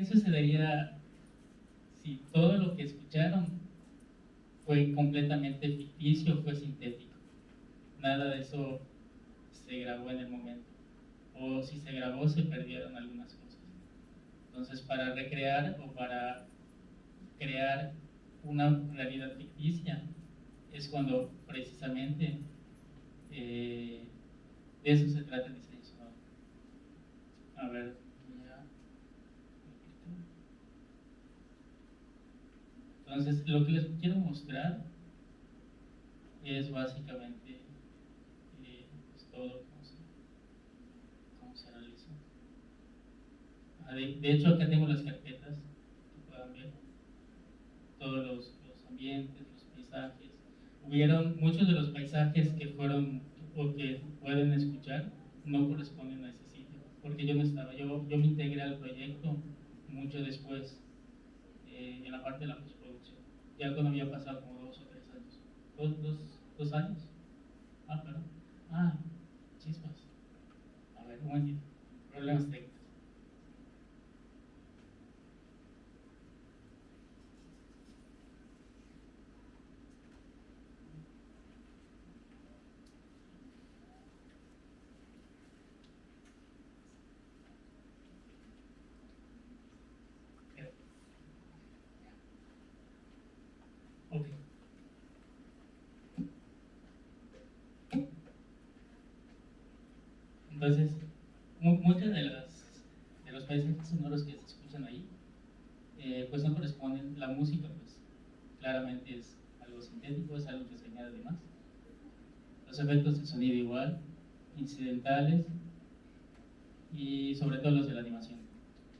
¿qué sucedería si todo lo que escucharon fue completamente ficticio, fue sintético? Nada de eso se grabó en el momento. O si se grabó, se perdieron algunas cosas. Entonces, para recrear o para crear una realidad ficticia es cuando precisamente de eso se trata el diseño sonoro. A ver, ya. Entonces, lo que les quiero mostrar es básicamente pues todo cómo se realiza. De hecho, acá tengo las carpetas que puedan ver, todos los ambientes, los paisajes. Hubieron muchos de los paisajes que fueron o que pueden escuchar, no corresponden a ese sitio, porque yo no estaba, yo me integré al proyecto mucho después, en la parte de la postproducción, ya cuando había pasado como 2 o 3 años. ¿2 años? Ah, perdón. Ah, chispas. A ver, un momentito. Problemas técnicos. Ok. Entonces, muchos de los paisajes sonoros que se escuchan ahí, pues no corresponden. La música, pues claramente es algo sintético, es algo que se añade de más. Los efectos de sonido igual, incidentales y sobre todo los de la animación.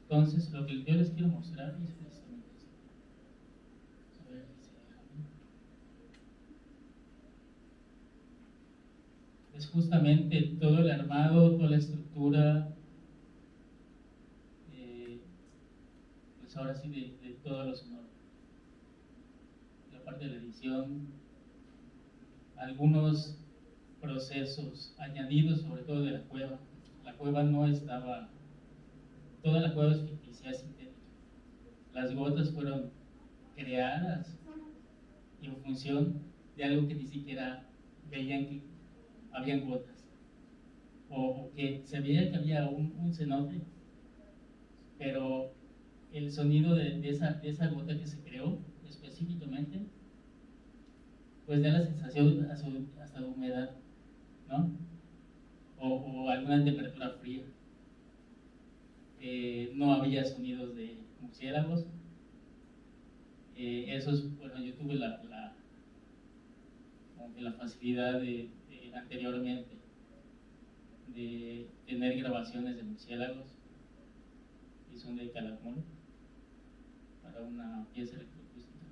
Entonces, lo que yo les quiero mostrar es precisamente esto. A ver si se deja. Es justamente todo el armado, toda la estructura, pues ahora sí de todo lo sonoro. La parte de la edición, algunos procesos añadidos, sobre todo de la cueva. La cueva no estaba, toda la cueva es ficticia, es sintética. Las gotas fueron creadas en función de algo que ni siquiera veían que habían gotas, o que se veía que había un cenote, pero el sonido de esa gota que se creó específicamente, pues da la sensación hasta de humedad, ¿no? O alguna temperatura fría. No había sonidos de murciélagos. Esos, bueno, yo tuve como que la facilidad anteriormente de tener grabaciones de murciélagos, y son de Calakmul, para una pieza electroacústica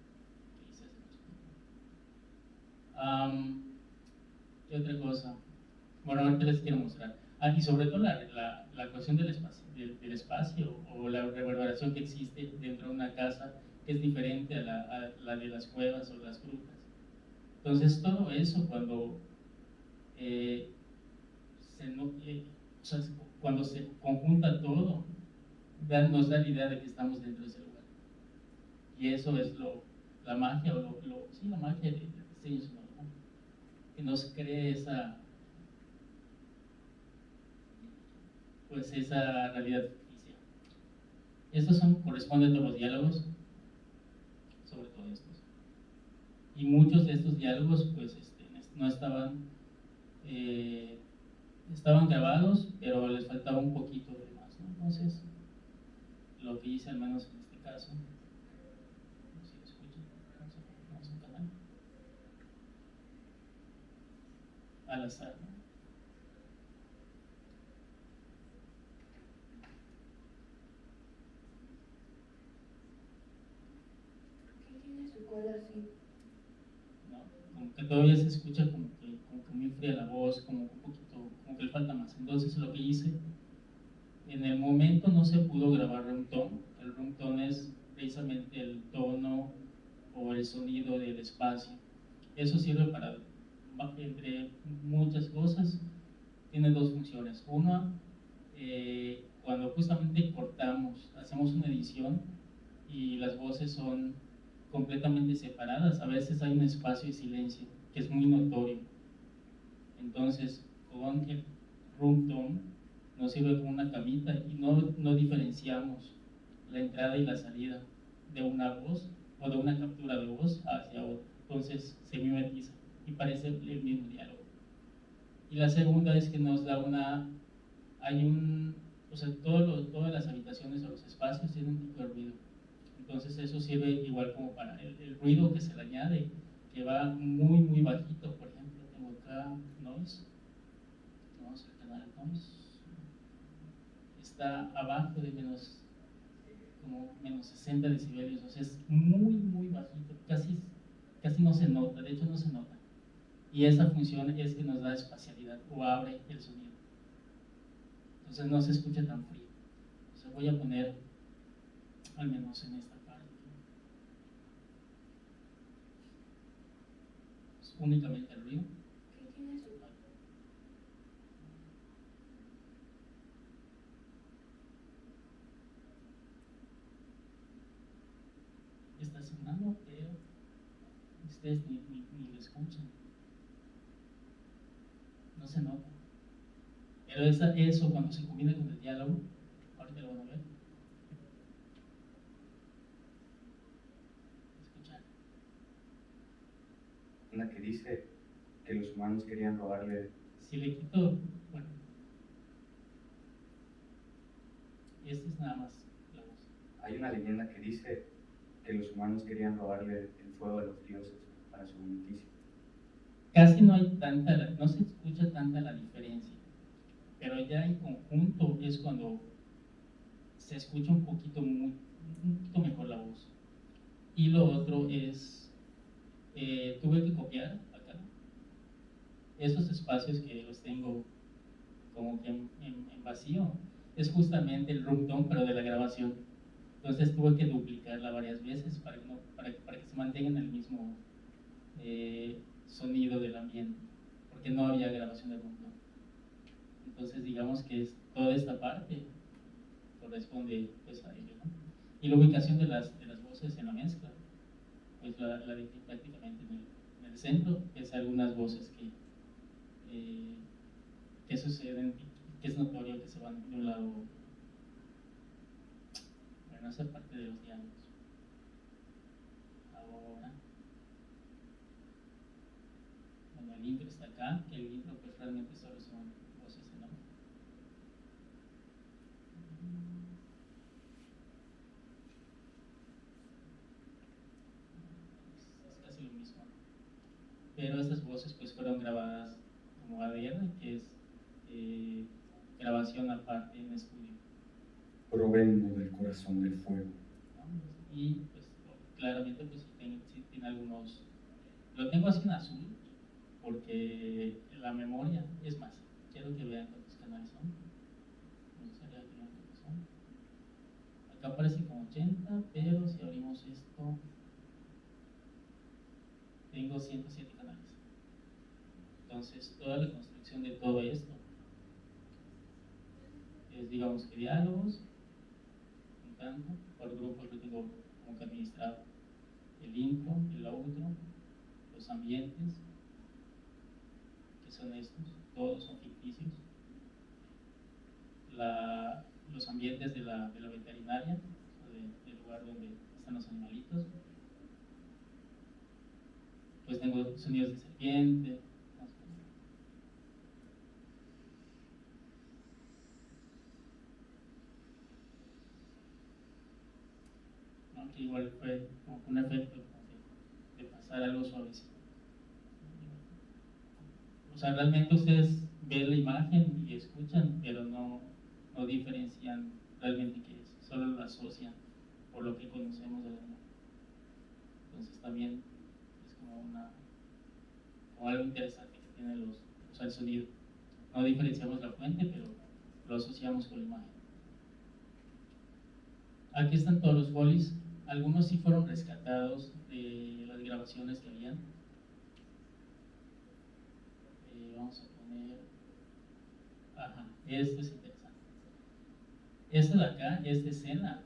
que hice hace mucho tiempo. ¿Qué otra cosa? Bueno, ahorita les quiero mostrar. Y sobre todo la cuestión del espacio o la reverberación que existe dentro de una casa, que es diferente a la de las cuevas o las grutas. Entonces, todo eso, cuando o sea, cuando se conjunta todo, nos da la idea de que estamos dentro de ese lugar. Y eso es la magia, sí, la magia del diseño sonoro, ¿no? Que nos cree esa realidad ficticia. Estos corresponden a todos los diálogos, sobre todo estos. Y muchos de estos diálogos, pues, no estaban grabados, pero les faltaba un poquito de más, ¿no? Entonces, lo que hice, al menos en este caso, no sé si lo escuchan, vamos a un canal, al azar, ¿no? ¿Qué tiene su cola así? ¿No? Como que todavía se escucha como que muy fría la voz, como un poquito, como que le falta más. Entonces, lo que hice, en el momento no se pudo grabar room tone. El room tone es precisamente el tono o el sonido del espacio. Eso sirve para, entre muchas cosas, tiene dos funciones. Una, cuando justamente cortamos, hacemos una edición y las voces son completamente separadas, a veces hay un espacio de silencio que es muy notorio. Entonces, con el room tone nos sirve como una camita y no diferenciamos la entrada y la salida de una voz o de una captura de voz hacia otra. Entonces se mimetiza y parece el mismo diálogo. Y la segunda es que nos da o sea, todas las habitaciones o los espacios tienen un tipo de ruido. Entonces eso sirve igual como para el ruido que se le añade, que va muy, muy bajito. Por ejemplo, tengo acá noise, vamos al canal noise, está abajo de como menos 60 decibelios, o sea, es muy, muy bajito, casi no se nota, de hecho no se nota. Y esa función es que nos da espacialidad o abre el sonido. Entonces no se escucha tan frío. O sea, voy a poner al menos en esta parte. Es únicamente el ruido. ¿Qué tiene su Está sonando, pero ustedes ni lo escuchan. No se nota. Pero eso cuando se combina con el diálogo, ahorita lo van a ver. Escuchar. Una que dice que los humanos querían robarle. Si le quito, bueno, esta es nada más la voz. Hay una leyenda que dice que los humanos querían robarle el fuego a los dioses para su beneficio. Casi no se escucha tanta la diferencia, pero ya en conjunto es cuando se escucha un poquito mejor la voz. Y lo otro es, tuve que copiar acá esos espacios que los tengo como que en vacío, es justamente el room tone, pero de la grabación. Entonces tuve que duplicarla varias veces para que se mantenga en el mismo sonido del ambiente, porque no había grabación de room tone. Entonces digamos que toda esta parte corresponde pues a ello, ¿no? Y la ubicación de las voces en la mezcla, pues la dejé prácticamente en el centro, que es algunas voces que suceden, que es notorio que se van de un lado, bueno, esa parte de los diálogos. Ahora, bueno, el intro está acá, que el intro pues realmente solo son voces en off. Es casi lo mismo, ¿no? Pero esas voces pues fueron grabadas como ADR, que es grabación aparte en estudio. Provengo del corazón del fuego. ¿No? Y pues claramente pues sí tiene algunos, lo tengo así en azul porque la memoria, es más, quiero que vean cuántos canales son. Me gustaría que vean cuántos son. Acá aparece como 80, pero si abrimos esto, tengo 107 canales. Entonces, toda la construcción de todo esto es, digamos, que diálogos, un tanto, por grupos lo tengo como que administrado. El intro, el outro, los ambientes, que son estos, todos son ficticios. Los ambientes de la veterinaria, del lugar donde están los animalitos. Pues tengo sonidos de serpiente. ¿No? Que igual fue como un efecto de pasar algo suavecito. O sea, realmente ustedes ven la imagen y escuchan, pero no diferencian realmente qué es, solo lo asocian por lo que conocemos de la imagen. Entonces también es como algo interesante que tiene o sea, el sonido. No diferenciamos la fuente, pero lo asociamos con la imagen. Aquí están todos los folies. Algunos sí fueron rescatados de las grabaciones que habían. Vamos a poner... Ajá, esto es interesante. Esta de acá es de escena.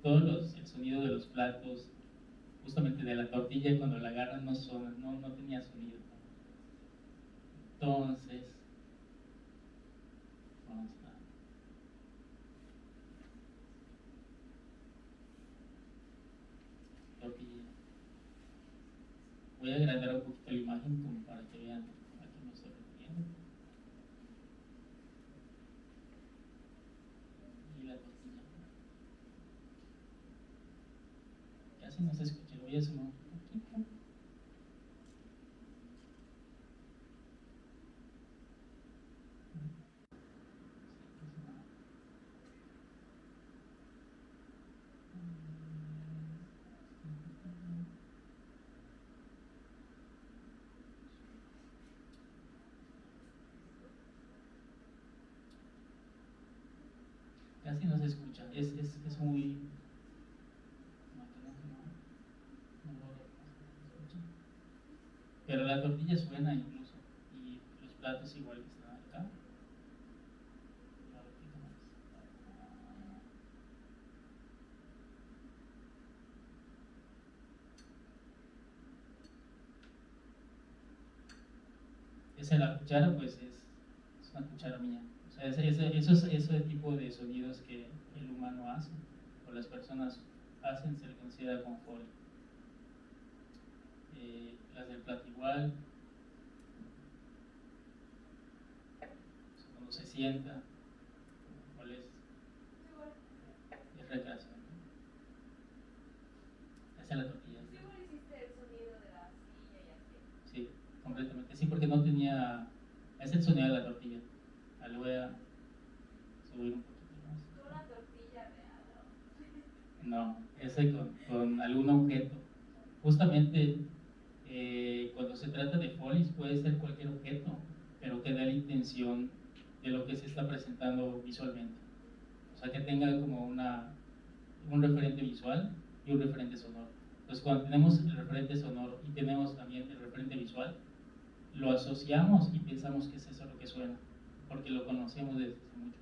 El sonido de los platos, justamente de la tortilla cuando la agarran no suena, no tenía sonido. Entonces, vamos a... Tortilla. Voy a agrandar un poquito la imagen como para que vean a qué me estoy refiriendo. Y la tortilla. Casi no se escucha, lo voy a sumar un poquito. Casi no se escucha, es muy... Pero la tortilla suena incluso, y los platos igual que están acá. Esa la cuchara, pues es una cuchara mía. O sea, ese tipo de sonidos que el humano hace, o las personas hacen, se le considera como foley. Las del plato igual, cuando se sienta, ¿cuál es? Es recreación. Esa es la tortilla. ¿Sí igual hiciste el sonido de la silla y así? Sí, completamente. Sí, porque no tenía... Es el sonido de la tortilla. Ahí lo voy a subir un poquito más. ¿Con una tortilla real o...? No, ese con algún objeto. Justamente cuando se trata de folies puede ser cualquier objeto, pero que dé la intención de lo que se está presentando visualmente. O sea, que tenga como un referente visual y un referente sonoro. Entonces, cuando tenemos el referente sonoro y tenemos también el referente visual, lo asociamos y pensamos que es eso lo que suena, porque lo conocemos desde hace mucho.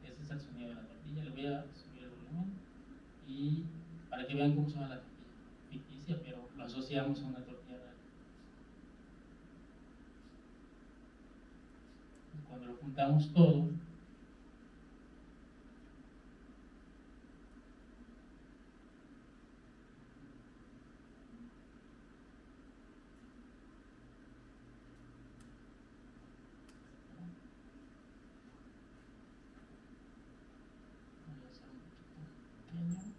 Ese es el sonido de la tortilla. Le voy a subir el volumen y para que vean cómo suena la tortilla ficticia, pero lo asociamos a una tortilla real. Cuando lo juntamos todo, voy a hacer un poquito pequeño.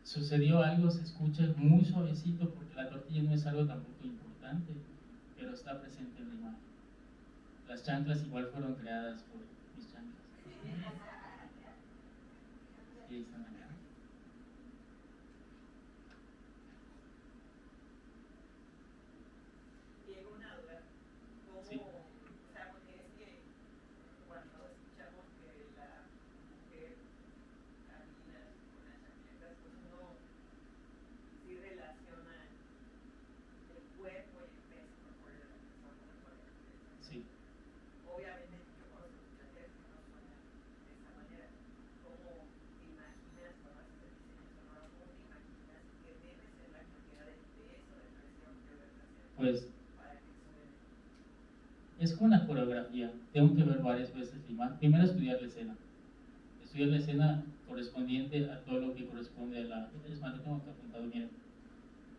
Sucedió algo, se escucha muy suavecito porque la tortilla no es algo tampoco importante, pero está presente en la imagen. Las chanclas igual fueron creadas por mis chanclas. Y ahí están acá. Llega una duda, ¿cómo, Sí. o sea, porque es que cuando escuchamos que la mujer camina con las chancletas, pues uno sí relaciona el cuerpo y el peso corpóreo de la persona con la chancleta. Sí. Obviamente yo conozco mujeres que no suenan de esa manera. ¿Cómo te imaginas cuando haces el diseño sonoro? ¿Cómo te imaginas que debe ser la cantidad de peso, de presión que debes hacer? Pues Para que suene. es como una coreografía. Tengo que ver varias veces la imagen. Primero estudiar la escena. Estudiar la escena correspondiente a todo lo que corresponde a la... Es más, lo tengo que apuntado, miren.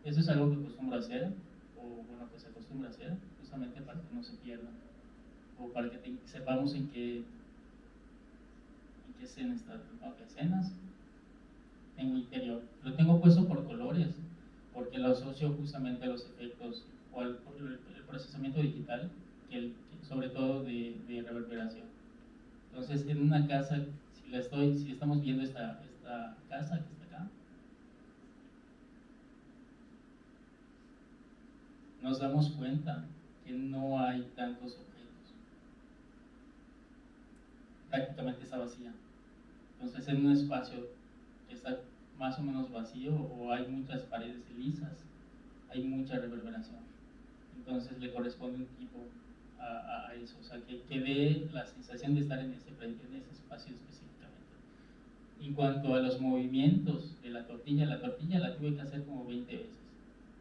Eso es algo que acostumbro a hacer, o bueno, que se acostumbra a hacer, justamente para que no se pierda, o para que sepamos en qué escena está. Ok, escenas, tengo interior. Lo tengo puesto por colores, porque lo asocio justamente a los efectos o al el procesamiento digital, sobre todo de reverberación. Entonces, en una casa, si estamos viendo esta casa que está acá, nos damos cuenta que no hay tantos objetos. prácticamente está vacía. Entonces, en un espacio que está más o menos vacío o hay muchas paredes lisas, hay mucha reverberación. Entonces, le corresponde un tipo a eso, o sea, que dé la sensación de estar en ese espacio específicamente. En cuanto a los movimientos de la tortilla la tuve que hacer como 20 veces,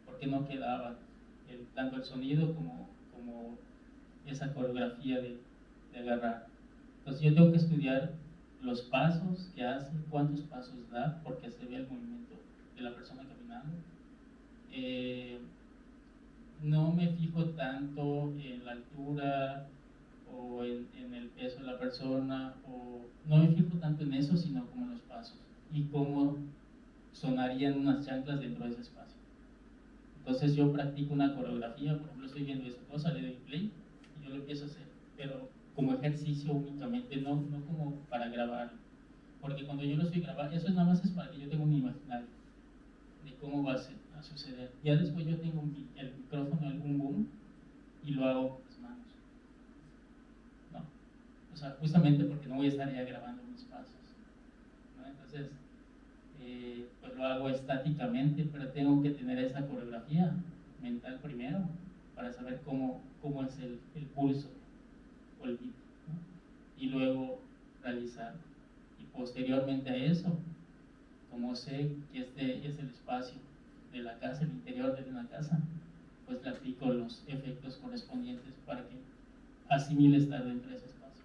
porque no quedaba tanto el sonido como esa coreografía de agarrar. Entonces yo tengo que estudiar los pasos que hace, cuántos pasos da, porque se ve el movimiento de la persona caminando. No me fijo tanto en la altura o en el peso de la persona, o no me fijo tanto en eso, sino como en los pasos y cómo sonarían unas chanclas dentro de ese espacio. Entonces yo practico una coreografía, por ejemplo, estoy viendo esta cosa, le doy play y yo lo empiezo a hacer, pero como ejercicio únicamente, no como para grabar, porque cuando yo lo estoy grabando, eso nada más es para que yo tenga un imaginario de cómo va a suceder. Ya después yo tengo el micrófono, algún boom, y lo hago con las manos, ¿no? O sea, justamente porque no voy a estar ya grabando mis pasos, ¿no? Entonces, pues lo hago estáticamente, pero tengo que tener esa coreografía mental primero para saber cómo es el pulso o el beat, ¿no? Y luego realizar. Y posteriormente a eso, como sé que este es el espacio de la casa, el interior de una casa, pues le aplico los efectos correspondientes para que asimile estar dentro de ese espacio.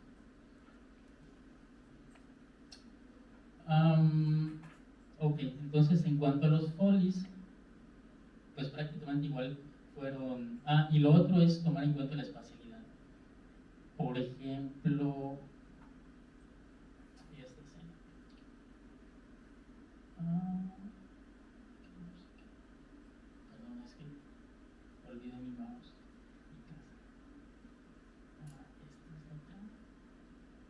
Ok, entonces en cuanto a los folies, pues prácticamente igual fueron... y lo otro es tomar en cuenta la espacialidad. Por ejemplo, esta escena. Perdón, es que olvidé mi mouse.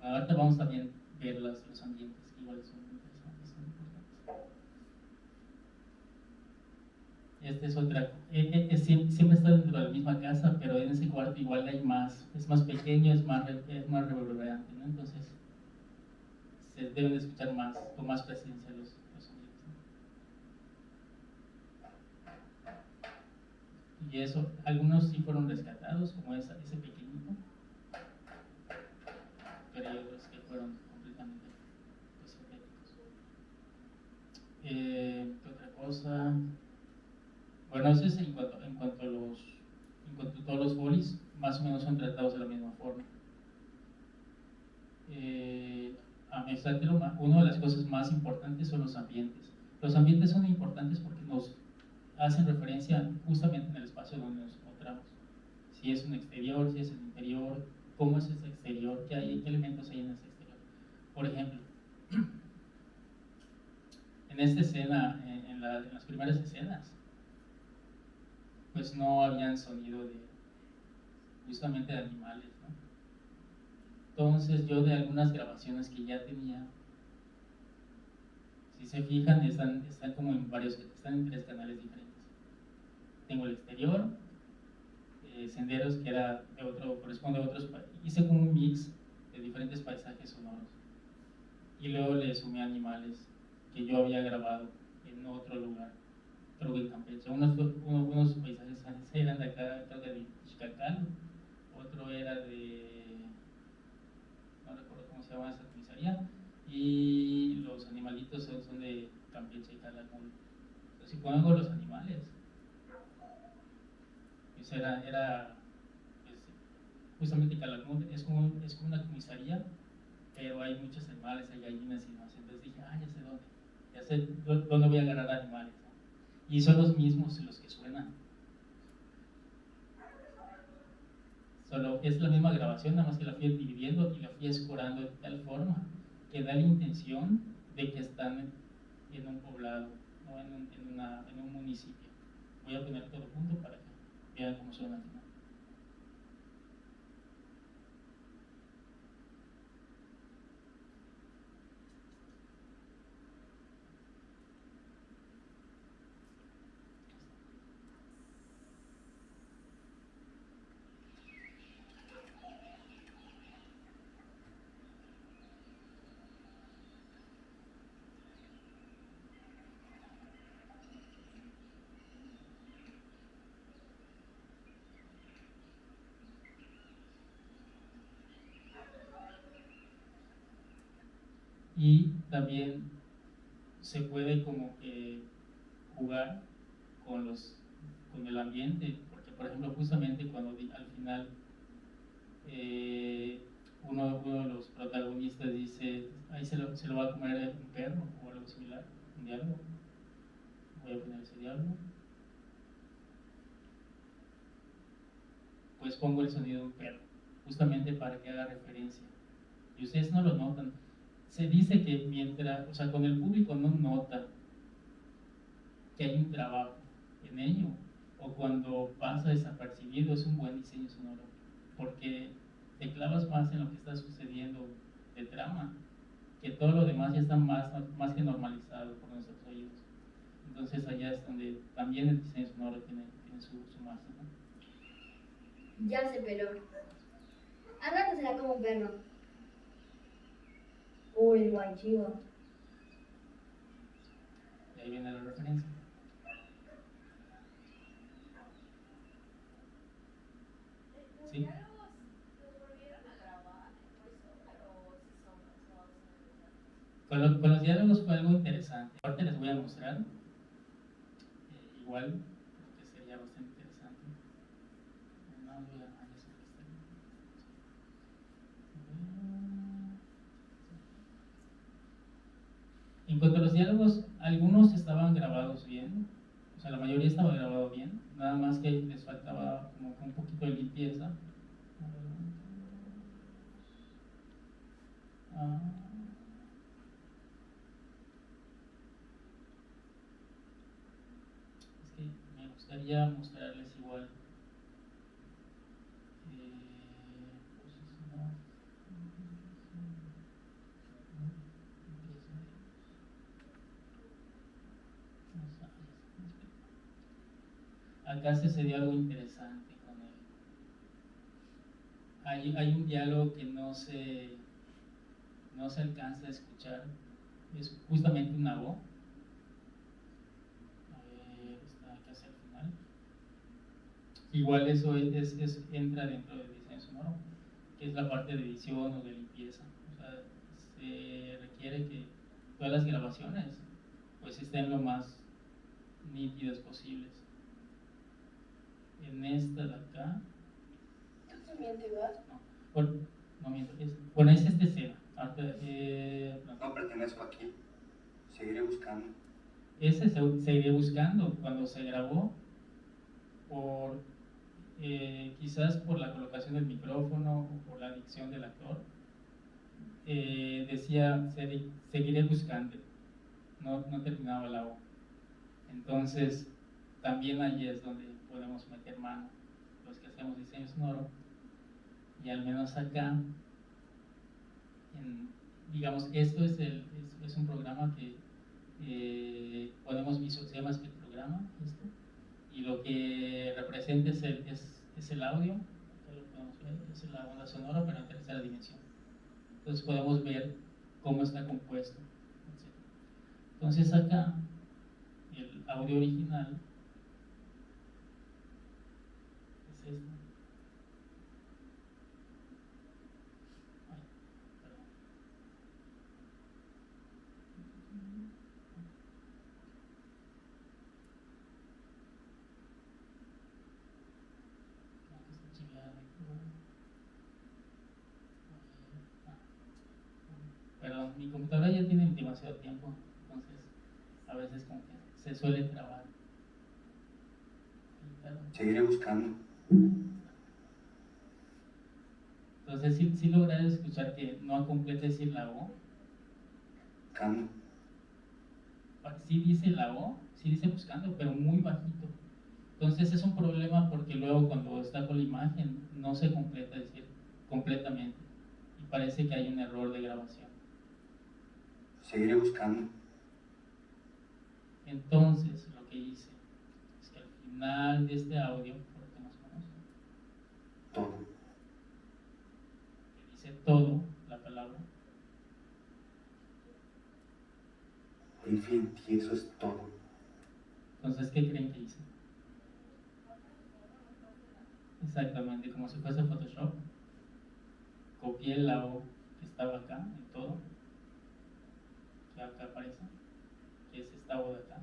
Ahorita vamos también a ver los ambientes, que igual son interesantes, son importantes. Esta es otra, siempre está dentro de la misma casa, pero en ese cuarto igual hay más, es más pequeño, es más reverberante, ¿no? Entonces se deben de escuchar más, con más presencia los sonidos, ¿no? Y eso, algunos sí fueron rescatados, como ese pequeñito, pero hay otros que fueron completamente sintéticos. ¿Qué otra cosa? Bueno, eso es en cuanto a todos los folies, más o menos son tratados de la misma forma. Una de las cosas más importantes son los ambientes. Los ambientes son importantes porque nos hacen referencia justamente en el espacio donde nos encontramos. Si es un exterior, si es un interior, cómo es ese exterior, qué elementos hay en ese exterior. Por ejemplo, en esta escena, en las primeras escenas, pues no habían sonido justamente de animales, ¿no? Entonces yo de algunas grabaciones que ya tenía, si se fijan, están como están en 3 canales diferentes. Tengo el exterior, senderos que era corresponde a otros países. Hice como un mix de diferentes paisajes sonoros. Y luego le sumé animales que yo había grabado en otro lugar, creo que en Campeche. Unos paisajes eran de acá, creo que de Chicacán, otro era no recuerdo cómo se llama esa comisaría, y los animalitos son de Campeche y Calakmul. Entonces, si pongo los animales, pues era pues, justamente Calakmul es como una comisaría, pero hay muchos animales, hay gallinas y demás. Entonces dije, ya sé dónde voy a agarrar animales, ¿no? Y son los mismos los que suenan. Solo es la misma grabación, nada más que la fui dividiendo y la fui escorando de tal forma que da la intención de que están en un poblado, no en un municipio. Voy a poner todo junto para que vean cómo suena al final. Y también se puede como que jugar con el ambiente, porque por ejemplo justamente cuando al final uno de los protagonistas dice, ahí se lo va a comer un perro o algo similar, un diálogo, voy a poner ese diálogo, pues pongo el sonido de un perro, justamente para que haga referencia, y ustedes no lo notan. Se dice que mientras, o sea, con el público no nota que hay un trabajo en ello, o cuando pasa desapercibido, es un buen diseño sonoro, porque te clavas más en lo que está sucediendo de trama, que todo lo demás ya está más que normalizado por nuestros oídos. Entonces allá es donde también el diseño sonoro tiene su magia, ¿no? Ya se peló. Al rato será como un perro. O el guaychivo. Y ahí viene la referencia. ¿Los ¿Sí? diálogos los volvieron a grabar en VoiceOver o si son grabados en el lugar? Con los diálogos fue algo interesante. Ahorita les voy a mostrar. Igual, creo que sería bastante interesante. No, voy a En cuanto a los diálogos, algunos estaban grabados bien, o sea, la mayoría estaba grabado bien, nada más que les faltaba como que un poquito de limpieza. Ah, es que me gustaría mostrarles igual. Posicionar. Acá se sucedió algo interesante con él. Hay un diálogo que no se alcanza a escuchar, es justamente una voz. Está casi al final. Igual eso entra dentro del diseño sonoro, que es la parte de edición o de limpieza. O sea, se requiere que todas las grabaciones pues estén lo más nítidas posibles. En esta de acá, ¿Tú también te vas? no miento, bueno, es esta escena. No pertenezco aquí. Seguiré buscando. Ese seguiré buscando cuando se grabó quizás por la colocación del micrófono o por la dicción del actor, decía seguiré buscando, no terminaba la O. Entonces también ahí es donde podemos meter mano los que hacemos diseño sonoro, y al menos acá digamos, esto es un programa que podemos visualizar, se llama espectrograma, esto, y lo que representa es el audio, que lo podemos ver, es la onda sonora, pero en tercera dimensión. Entonces podemos ver cómo está compuesto, etc. Entonces acá, el audio original es este. Ay, perdón. Perdón, mi computadora ya tiene demasiado tiempo, entonces a veces como que se suele trabar. Seguiré buscando. Entonces sí logré escuchar que no completa decir la O. Buscando. Sí dice la O, sí dice buscando, pero muy bajito. Entonces es un problema porque luego cuando está con la imagen no se completa decir completamente y parece que hay un error de grabación. Seguiré buscando. Entonces lo que hice es que al final de este audio, porque más o menos, Todo. que dice todo la palabra, Infinity, eso es todo. entonces ¿qué creen que hice? Exactamente, como si fuese Photoshop, copié la O que estaba acá en todo que acá aparece, que es esta O de acá.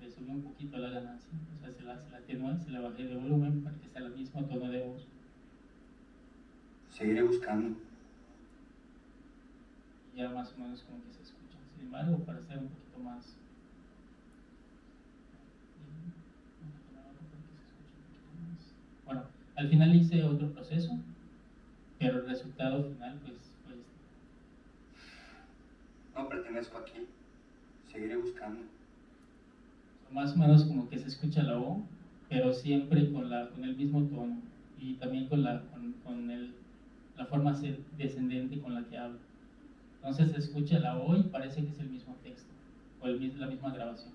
Le subí un poquito la ganancia, o sea, se la atenué, se la bajé de volumen para que sea el mismo tono de voz. Seguiré buscando. Y ya más o menos como que se escucha. Sin embargo, para hacer un poquito más. Bueno, al final hice otro proceso, pero el resultado final pues fue este. No pertenezco aquí. Seguiré buscando. Más o menos como que se escucha la O, pero siempre con el mismo tono y también con la forma descendente con la que habla. Entonces se escucha la O y parece que es el mismo texto o la misma grabación.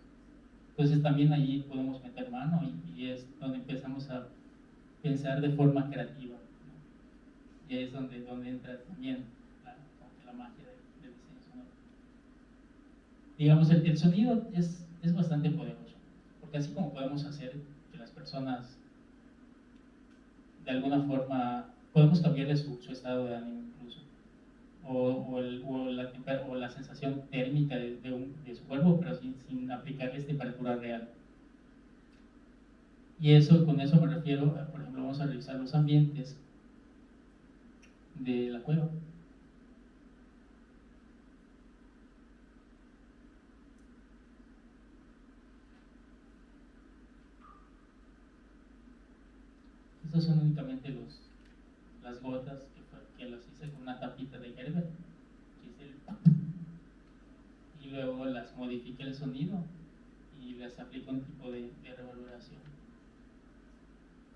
Entonces también allí podemos meter mano y es donde empezamos a pensar de forma creativa, ¿no? Y es donde entra también la magia del diseño sonoro. Digamos, el sonido es bastante poderoso, porque así como podemos hacer que las personas de alguna forma, podemos cambiarle su estado de ánimo incluso, o la sensación térmica de su cuerpo, pero sin aplicarles temperatura real. Y con eso me refiero, por ejemplo, vamos a revisar los ambientes de la cueva. Estos son únicamente las gotas que las hice con una tapita de Gerber, que es y luego las modifiqué el sonido y les aplico un tipo de reverberación.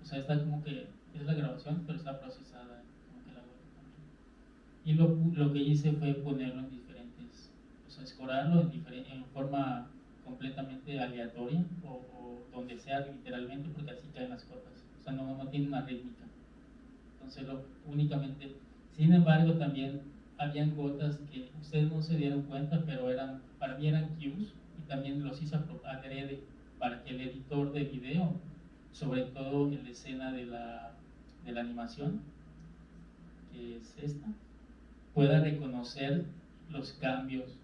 O sea, está como que es la grabación, pero está procesada como que la gota también. Y lo que hice fue ponerlo en diferentes, o sea, escorarlo en forma completamente aleatoria o donde sea literalmente, porque así caen las gotas. O sea, no tiene una rítmica. Entonces, únicamente, sin embargo, también habían gotas que ustedes no se dieron cuenta, pero para mí eran cues y también los hice adrede para que el editor de video, sobre todo en la escena de la animación, que es esta, pueda reconocer los cambios,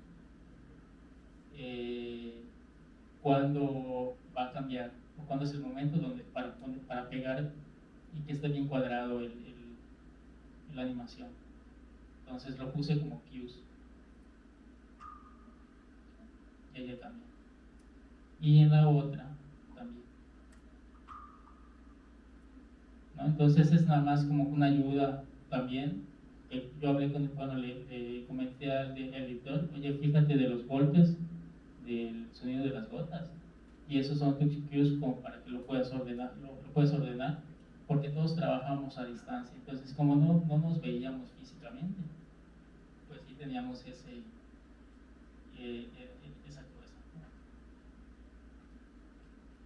cuando va a cambiar o cuándo es el momento para pegar y que esté bien cuadrado la animación. Entonces lo puse como cues y ella también, y en la otra también, ¿no? Entonces es nada más como una ayuda también. Yo hablé cuando le comenté al editor, oye, fíjate de los golpes del sonido de las gotas, y esos son tus cues como para que lo puedas ordenar, porque todos trabajamos a distancia. Entonces, como no nos veíamos físicamente, pues sí teníamos esa cosa.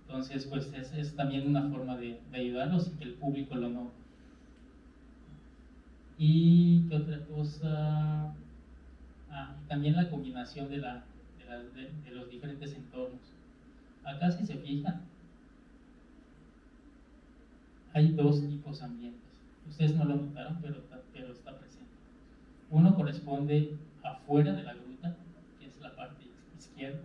Entonces, pues es también una forma de ayudarlos y que el público lo note. ¿Y qué otra cosa? También la combinación de los diferentes entornos. Acá, si se fijan, hay dos tipos de ambientes. Ustedes no lo notaron, pero está presente. Uno corresponde afuera de la gruta, que es la parte izquierda.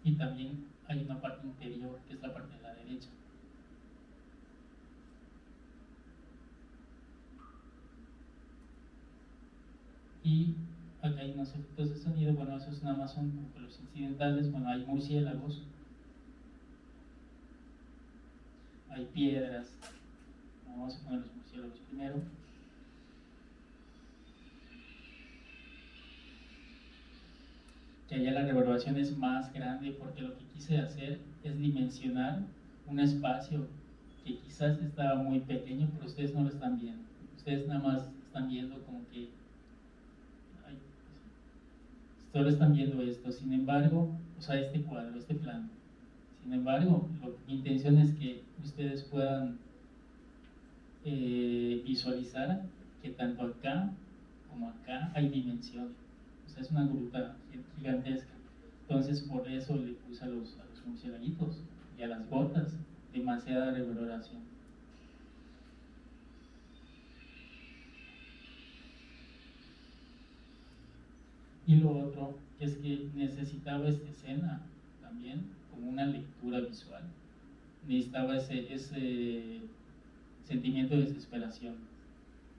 Y también hay una parte interior, que es la parte de la derecha. Y acá hay unos efectos de sonido, bueno, esos nada más son como los incidentales. Bueno, hay murciélagos, hay piedras. Vamos a poner los murciélagos primero. Que allá la reverberación es más grande, porque lo que quise hacer es dimensionar un espacio que quizás estaba muy pequeño, pero ustedes no lo están viendo. Ustedes nada más están viendo como que solo están viendo esto. Sin embargo, o sea, este cuadro, este plano. Sin embargo, mi intención es que ustedes puedan visualizar que tanto acá como acá hay dimensión. O sea, es una gruta gigantesca. Entonces, por eso le puse a los murciélaguitos y a las gotas demasiada reverberación. Y lo otro es que necesitaba esta escena también como una lectura visual. Necesitaba ese sentimiento de desesperación,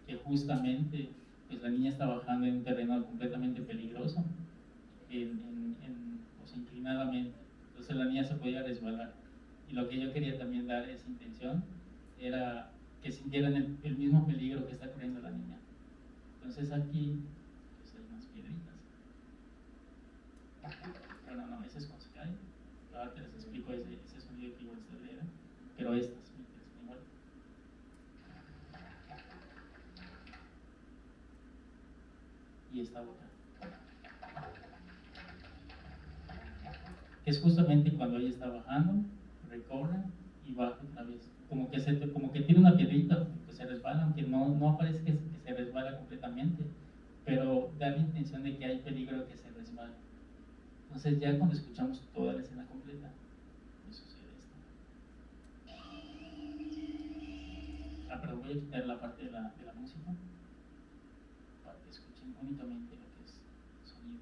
que justamente pues la niña está bajando en un terreno completamente peligroso, o sea, inclinadamente. Entonces la niña se podía resbalar. Y lo que yo quería también dar esa intención era que sintieran el mismo peligro que está corriendo la niña. Entonces aquí pues hay unas piedritas. Bueno, no, ese es con Sky. Ahora te les explico ese sonido que igual se era. Pero estas igual. Y esta otra. Es justamente cuando ella está bajando, recorre y baja otra vez. Como que tira una piedrita, que se resbala, aunque no aparece que se resbala completamente, pero da la intención de que hay peligro que se resbala. Entonces ya cuando escuchamos toda la escena completa, pues sucede esto. Pero voy a quitar la parte de la música para que escuchen únicamente lo que es sonido.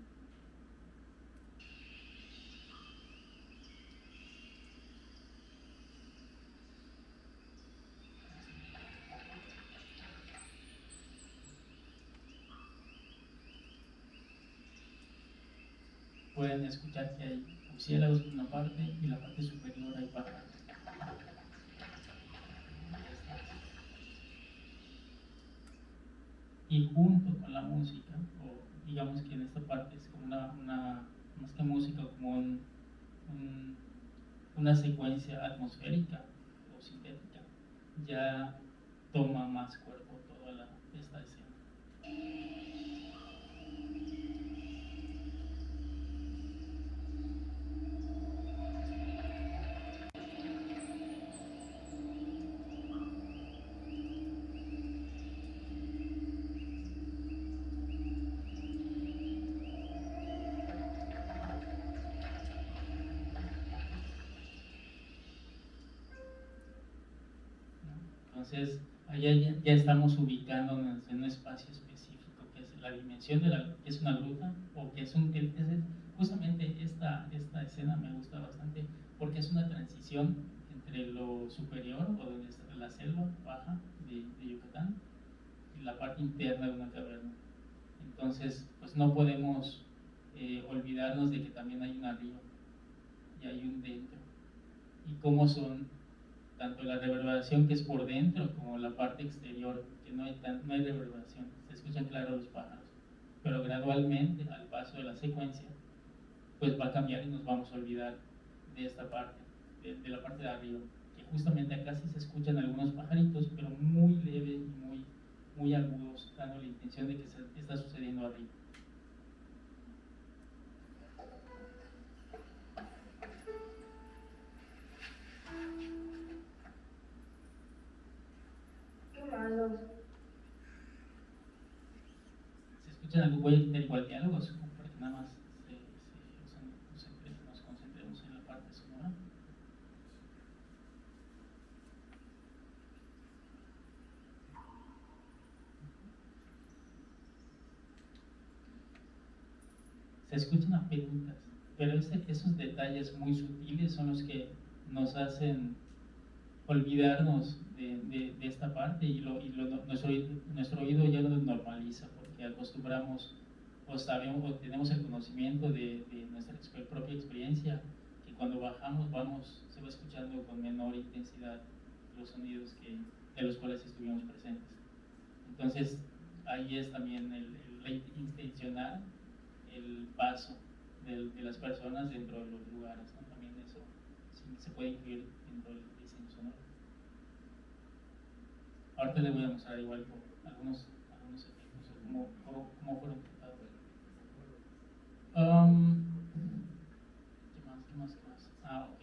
Pueden escuchar que hay murciélagos en una parte y la parte superior hay pájaros. Y junto con la música, o digamos que en esta parte es como más que música, como una secuencia atmosférica o sintética, ya toma más cuerpo toda esta escena. Entonces, allá ya estamos ubicándonos en un espacio específico, que es la dimensión que es una gruta, o que es justamente esta escena me gusta bastante, porque es una transición entre lo superior, o donde está la selva baja de Yucatán, y la parte interna de una caverna. Entonces, pues no podemos olvidarnos de que también hay un arriba, y hay un dentro, y cómo son tanto la reverberación que es por dentro como la parte exterior, que no hay reverberación, se escuchan claro los pájaros, pero gradualmente al paso de la secuencia pues va a cambiar y nos vamos a olvidar de esta parte, de la parte de arriba, que justamente acá sí se escuchan algunos pajaritos, pero muy leve y muy agudos, dando la intención de que está sucediendo arriba. Malos. ¿Se escuchan algo? Voy a tener igual diálogos, para que nada más nos concentremos en la parte sonora. Se escuchan apenas, pero esos detalles muy sutiles son los que nos hacen olvidarnos de esta parte, y nuestro oído ya lo normaliza, porque acostumbramos o sabemos o tenemos el conocimiento de nuestra propia experiencia, que cuando bajamos se va escuchando con menor intensidad los sonidos de los cuales estuvimos presentes. Entonces ahí es también el intencionar el paso de las personas dentro de los lugares, ¿no? También eso sí se puede incluir dentro del diseño sonoro. Ahorita les voy a mostrar igual algunos efectos o cómo fueron tratados. ¿Qué más? Ah, ok.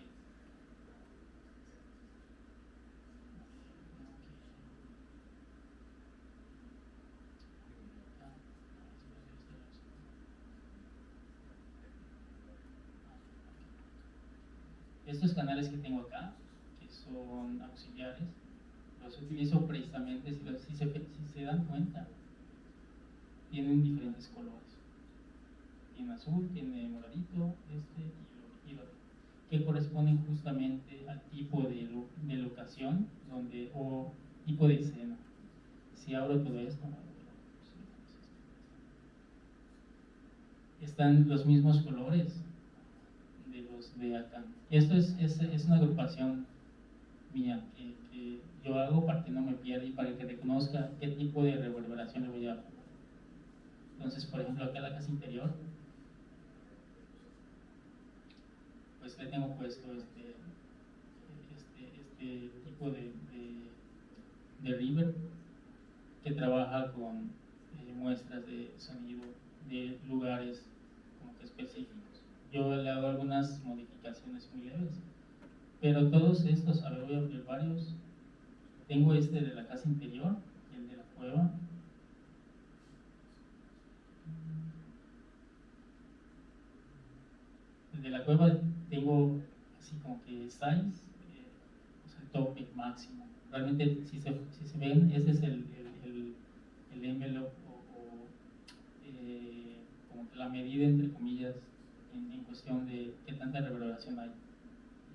Estos canales que tengo acá, que son auxiliares, los utilizo precisamente, si se dan cuenta, tienen diferentes colores. azul, tiene moradito, y lo otro, que corresponden justamente al tipo de locación donde, o tipo de escena. Si abro todo esto, están los mismos colores de los de acá. Esto es una agrupación mía que yo hago para que no me pierda y para que reconozca qué tipo de reverberación le voy a dar. Entonces, por ejemplo, acá en la casa interior, pues le tengo puesto este tipo de reverb que trabaja con muestras de sonido de lugares como que específicos. Yo le hago algunas modificaciones muy leves, pero todos estos, a ver, voy a abrir varios. Tengo este de la casa interior y el de la cueva. El de la cueva tengo así como que size, o sea, el tope máximo. Realmente, si se ven, ese es el envelope como que la medida, entre comillas, en cuestión de qué tanta reverberación hay.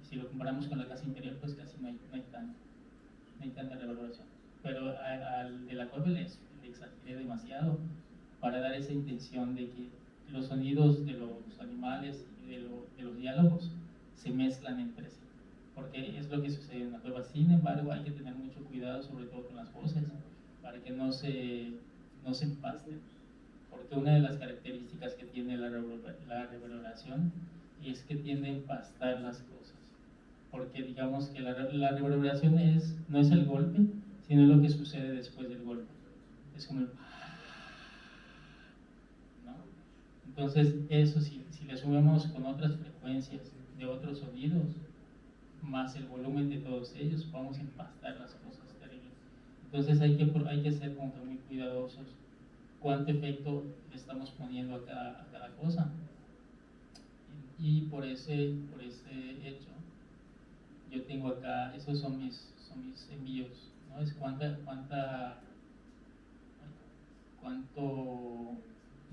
Y si lo comparamos con la casa interior, pues casi no hay tanta reverberación. Pero al de la cueva le exageré demasiado para dar esa intención de que los sonidos de los animales y de los diálogos se mezclan entre sí, porque es lo que sucede en la cueva. Sin embargo, hay que tener mucho cuidado, sobre todo con las voces, para que no se empasten, porque una de las características que tiene la reverberación es que tiende a empastar las cosas, porque digamos que la reverberación no es el golpe, sino lo que sucede después del golpe. Es como el... ¿no? Entonces, eso si le sumamos con otras frecuencias de otros sonidos, más el volumen de todos ellos, vamos a empastar las cosas terribles. Entonces hay que ser como que muy cuidadosos cuánto efecto le estamos poniendo a cada cosa. Y por ese hecho, yo tengo acá, esos son mis envíos, ¿no? Es cuánto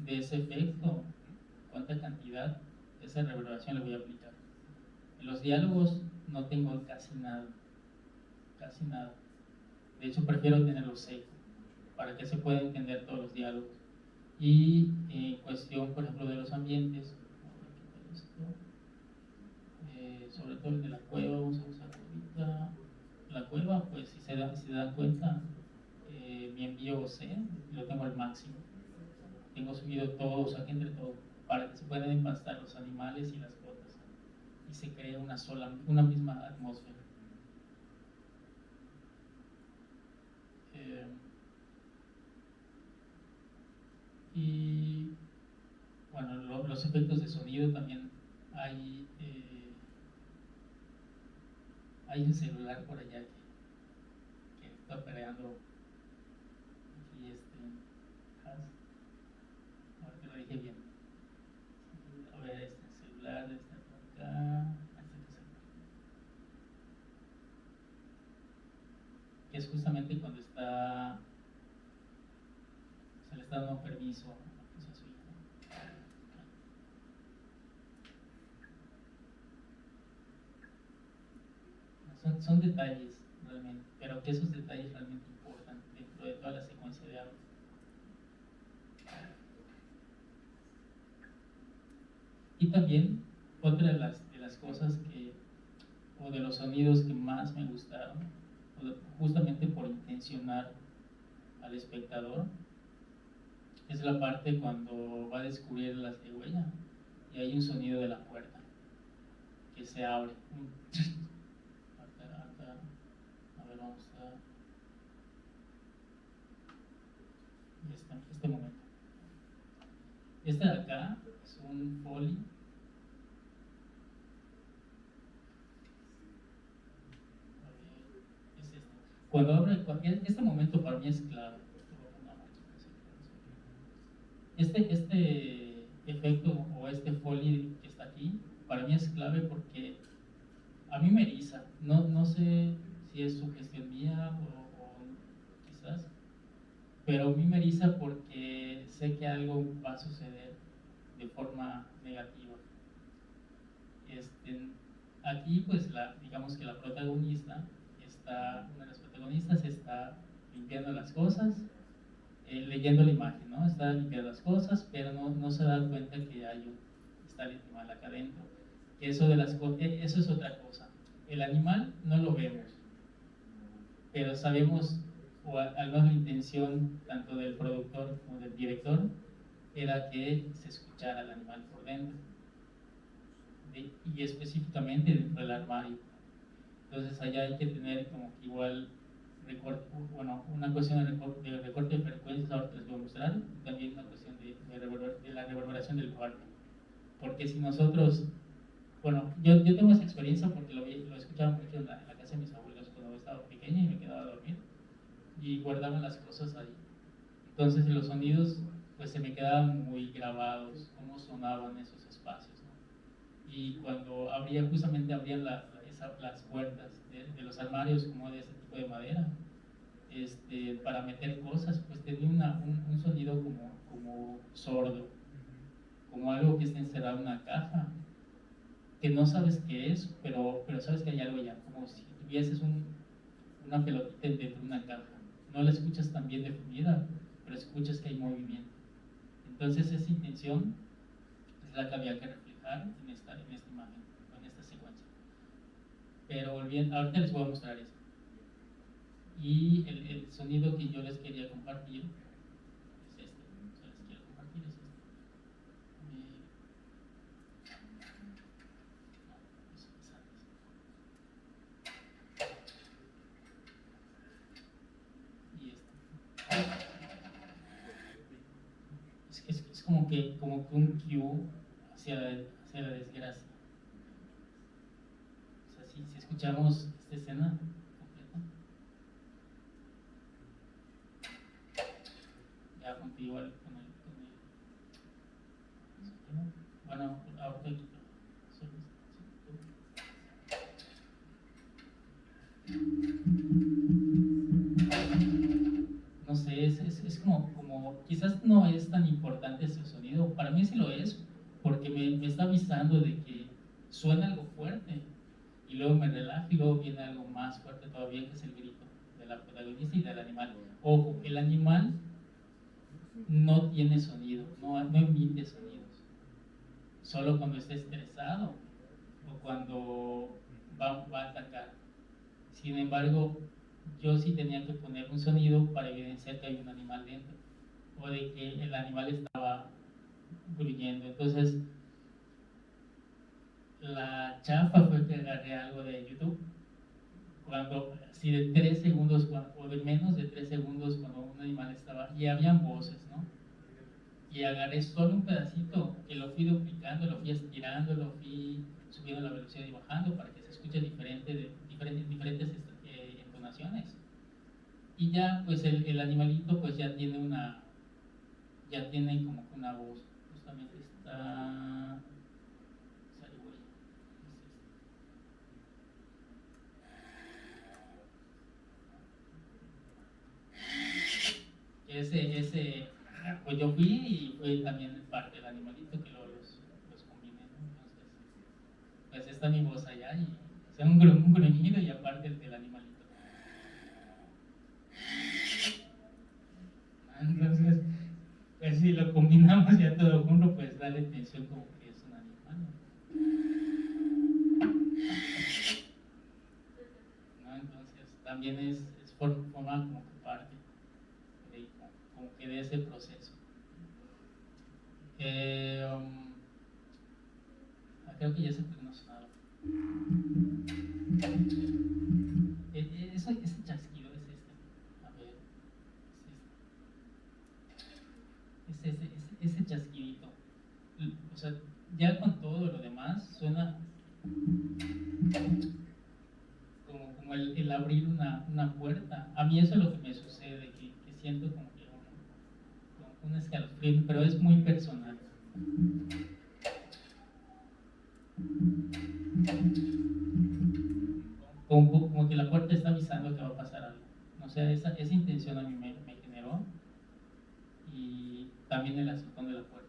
de ese efecto, cuánta cantidad de esa reverberación le voy a aplicar. En los diálogos no tengo casi nada. De hecho, prefiero tenerlo seco para que se pueda entender todos los diálogos. Y en cuestión, por ejemplo, de los ambientes, sobre todo el de la cueva, vamos a usar ahorita la cueva, pues si se dan cuenta, mi envío C lo tengo al máximo. Tengo subido todo, o sea que entre todo, para que se puedan empastar los animales y las gotas y se crea una misma atmósfera. Y bueno, los efectos de sonido también hay un celular por allá que está peleando aquí ahora que lo dije bien. A ver, este celular está por acá, que es justamente cuando se le está dando permiso a su hijo. Son detalles realmente, pero que esos detalles realmente importan dentro de toda la secuencia de audio. Y también otra de las cosas o de los sonidos que más me gustaron, justamente por intencionar al espectador, es la parte cuando va a descubrir la cigüeña y hay un sonido de la puerta que se abre. A ver, vamos a este momento. Este de acá es un Foley. Es este. Cuando abre, este momento para mí es clave. Este efecto o este Foley que está aquí, para mí es clave porque a mí me eriza. No sé si es sugestión mía o quizás, pero a mí me eriza porque sé que algo va a suceder de forma negativa. Aquí pues digamos que la protagonista una de las protagonistas está limpiando las cosas, leyendo la imagen, ¿no? Está limpiando las cosas, pero no se da cuenta que está el animal acá adentro. Eso es otra cosa. El animal no lo vemos, pero sabemos, o al menos la intención tanto del productor como del director, era que se escuchara al animal por dentro, y específicamente dentro del armario. Entonces allá hay que tener como que igual una cuestión de recorte de frecuencias, ahora te les voy a mostrar, y también una cuestión de la reverberación del cuarto. Porque si nosotros, yo tengo esa experiencia porque lo escuchaba mucho en la casa de mis abuelos cuando estaba pequeña y me quedaba a dormir, y guardaban las cosas ahí. Entonces los sonidos pues se me quedaban muy grabados, cómo sonaban esos espacios, ¿no? Y cuando justamente abrían las puertas de los armarios como de ese tipo de madera, para meter cosas, pues tenía un sonido como sordo, como algo que está encerrado en una caja, que no sabes qué es, pero sabes que hay algo allá, como si tuvieses una pelotita dentro de una caja. No la escuchas tan bien definida, pero escuchas que hay movimiento. Entonces esa intención es la que había que reflejar en esta imagen, en esta secuencia. Pero ahorita les voy a mostrar eso. Y el sonido que yo les quería compartir es este. O sea, les quiero compartir es este. Y es como que un cue hacia la desgracia. O sea, si escuchamos esta escena completa, ya contigo igual con el bueno, ahorita no sé, es como quizás no es tan importante ese sonido. Para mí sí lo es, porque me está avisando de que suena algo fuerte, y luego me relaja, y luego viene algo más fuerte todavía, que es el grito de la protagonista y del animal. Ojo, el animal no tiene sonido, no emite sonidos, solo cuando está estresado o cuando va a atacar. Sin embargo, yo sí tenía que poner un sonido para evidenciar que hay un animal dentro, o de que el animal estaba gruñendo. Entonces, la chafa fue que agarré algo de YouTube, si de 3 segundos o de menos de 3 segundos, cuando un animal estaba, y habían voces, ¿no? Y agarré solo un pedacito, que lo fui duplicando, lo fui estirando, lo fui subiendo la velocidad y bajando para que se escuche diferentes entonaciones. Y ya pues el animalito pues ya tiene como que una voz. Justamente está... pues yo fui, y fue también parte del animalito que los combiné, ¿no? Entonces, pues está mi voz allá, y es un gruñido, y aparte el del animalito. Entonces, pues si lo combinamos ya todo junto, pues da la intención como que es un animal, ¿no? Entonces también forma como que parte como que de ese proceso. Creo que ya se terminó sonado. Ese chasquido es este. A ver, es ese chasquidito. O sea, ya con todo lo demás suena como el abrir una puerta. A mí eso es lo que me sucede, que siento como que un escalofrío, pero es muy personal. Como que la puerta está avisando que va a pasar algo. O sea, esa intención a mí me generó, y también el azotón de la puerta.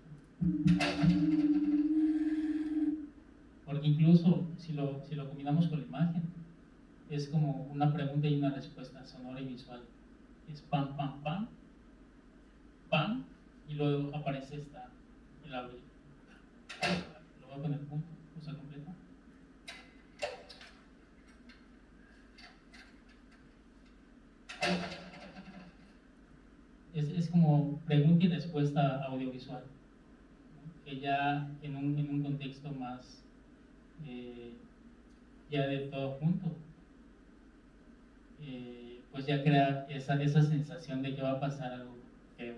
Porque incluso si lo combinamos con la imagen, es como una pregunta y una respuesta sonora y visual. Es pam, pam, pam, pam, y luego aparece el audio. Lo voy a poner punto, cosa completa. Es como pregunta y respuesta audiovisual, ¿no? Que ya en un contexto más ya de todo junto, pues ya crea esa sensación de que va a pasar algo feo.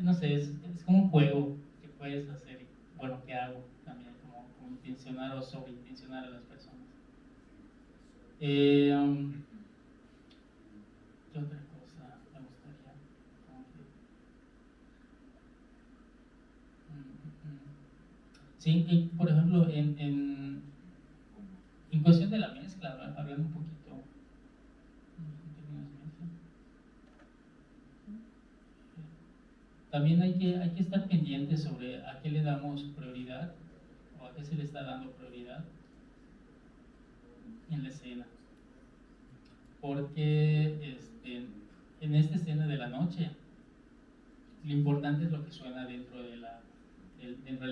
No sé, es como un juego que puedes hacer, bueno, que hago también, como intencionar o sobreintencionar a las personas. ¿Qué otra cosa me gustaría? Como que, sí, y, por ejemplo, en cuestión de la mezcla, hablando un poquito. También hay que estar pendientes sobre a qué le damos prioridad o a qué se le está dando prioridad en la escena. Porque en esta escena de la noche, lo importante es lo que suena dentro del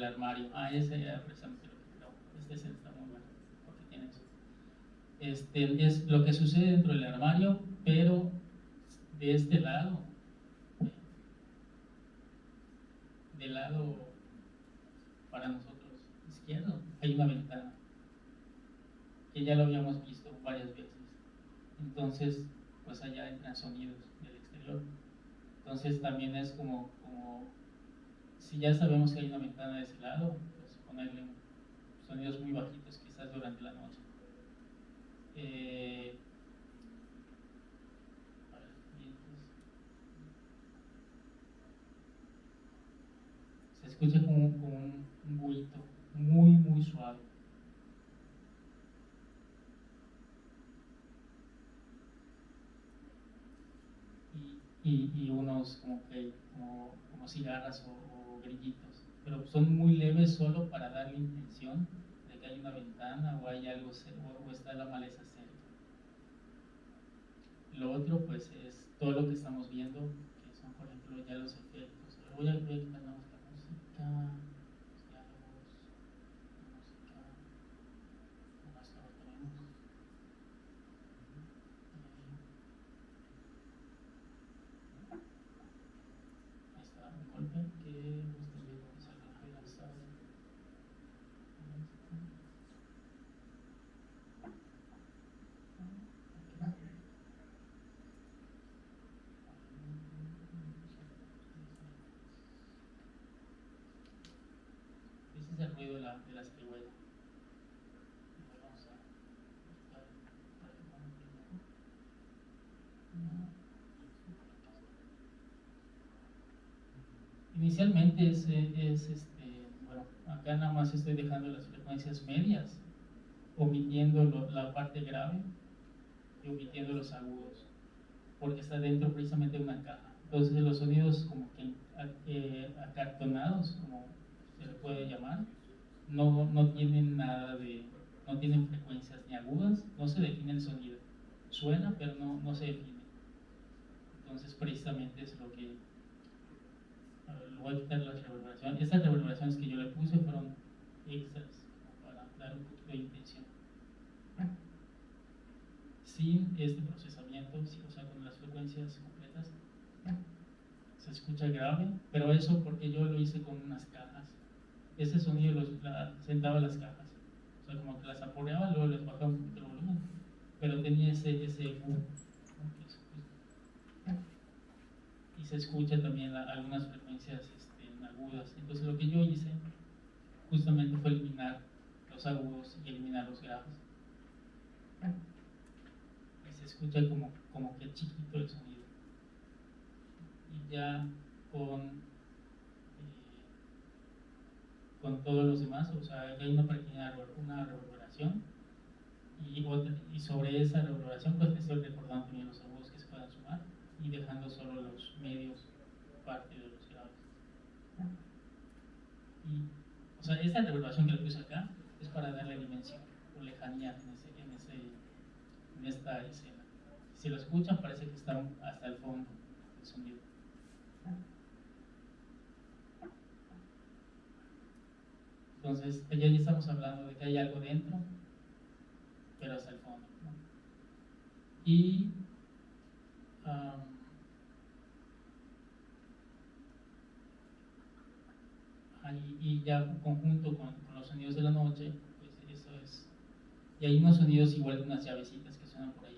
armario. Ese era precisamente lo que creo. Esta escena está muy buena porque tiene eso. Es lo que sucede dentro del armario, pero de este lado, del lado para nosotros izquierdo, hay una ventana que ya lo habíamos visto varias veces. Entonces, pues allá entran sonidos del exterior. Entonces también es como si ya sabemos que hay una ventana de ese lado, pues ponerle sonidos muy bajitos quizás durante la noche. Se escucha como un buito muy, muy suave. Y unos como cigarras o grillitos, pero son muy leves solo para dar la intención de que hay una ventana o hay algo o está la maleza cerca. Lo otro pues es todo lo que estamos viendo, que son por ejemplo ya los efectos. Voy a quitar la música, los diálogos, la música, más lo tenemos. Ahí está un golpe que gustaría que se lo lanzado. Ese es el ruido de la ciruela. Vamos a buscar para que vean primero. Inicialmente bueno, acá nada más estoy dejando las frecuencias medias, omitiendo la parte grave y omitiendo los agudos, porque está dentro precisamente de una caja. Entonces los sonidos como que acartonados, como se le puede llamar, no tienen no tienen frecuencias ni agudas, no se define el sonido. Suena, pero no se define. Entonces precisamente es lo que voy a quitar las reverberaciones. Estas reverberaciones que yo le puse fueron extras para dar un poquito de intención. Sin este procesamiento, o sea, con las frecuencias completas, se escucha grave, pero eso porque yo lo hice con unas cajas. Ese sonido sentaba las cajas, o sea, como que las aporeaba, luego les bajaba un poquito el volumen, pero tenía ese boom, ¿no? Y se escucha también algunas frecuencias agudas. Entonces lo que yo hice justamente fue eliminar los agudos y eliminar los graves. Y se escucha como que chiquito el sonido. Y ya con todos los demás, o sea, hay una pequeña reverberación y y sobre esa reverberación, pues me estoy recordando también los agudos que se puedan sumar y dejando solo los medios parte de los graves. Y, o sea, esta reverberación que le puse acá es para darle dimensión o lejanía en esta escena. Si lo escuchan, parece que está hasta el fondo el sonido. Entonces, ya estamos hablando de que hay algo dentro, pero hasta el fondo, ¿no? Y y ya conjunto con los sonidos de la noche, pues eso es. Y hay unos sonidos igual de unas llavecitas que suenan por ahí.